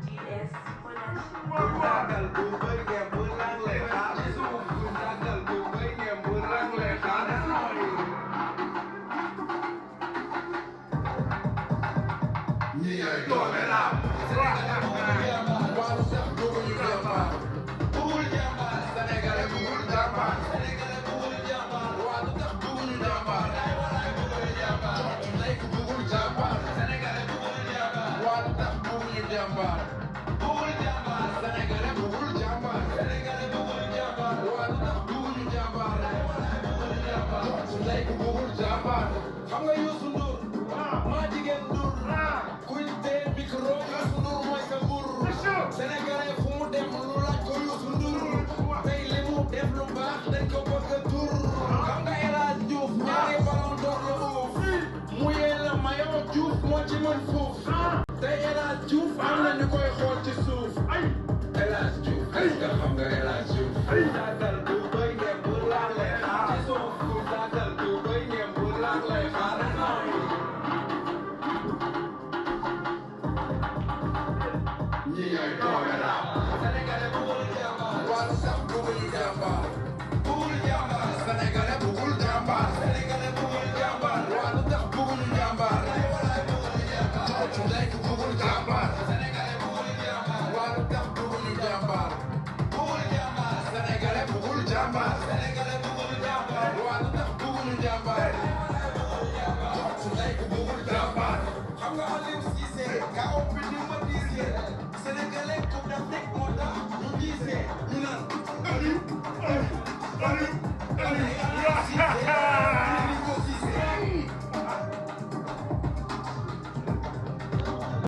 GS Production. Jagal bu bay ngeen bu lang lay xaar ci suuf jagal bu bay ngeen bu lang lay xaar ñi ay doole la walu sax bugul jàmbaar bugul jàmbaar sénégalais bugul jàmbaar sénégalais bugul jàmbaar walu sax bugul jàmbaar ay walay bugul jàmbaar lay ko bugul jàmbaar sénégalais bugul jàmbaar walu sax bugul jàmbaar bugul jàmbaar sénégalais bugul jàmbaar sénégalais bugul jàmbaar walu sax bugul jàmbaar ay walay bugul jàmbaar lay ko bugul jàmbaar xam nga Youssou Ndour maa jigéen Ndour kuy tee micro Youssou Ndour mooy sa mbur sénégalais fu mu dem lu laaj ko Youssou Ndour tey li mu def lu baax dañ ko bëgg a tur xam nga El Hadj Diouf ñaari ballon d'or la uuf mu yee la mayo Diouf moo ci mën fuuf tey El Hadj Diouf am na ñu koy xool ci suuf El Hadj Diouf est-ce que xam nga El Hadj Diouf jagal bu bay ngeen bu laag lay xaar ci suuf jagal bu bay ngeen bu laag lay xaar ñi ay doole la sénégalais bugul jàmbaar walu sax bugul jàmbaar bugul jàmbaar sénégalais bugul jàmbaar sénégalais bugul jàmbaar walu sax bugul jàmbaar ay walay bugul jàmbaar jooju lekk bugul jàmbaar sénégalais bugul jàmbaar walu sax bugul jàmbaar bugul jàmbaar sénégalais bugul jàmbaar sénégalais bugul jàmbaar walu sax bugul jàmbaar ay walay bugul jàmbaar jooju lekk bugul jàmbaar xam nga Aliou Cissé ka oppi di ma diisee sénégalais coupe d'Afrique moo tax ñu diisee ñu naan Aliou Aliou Aliou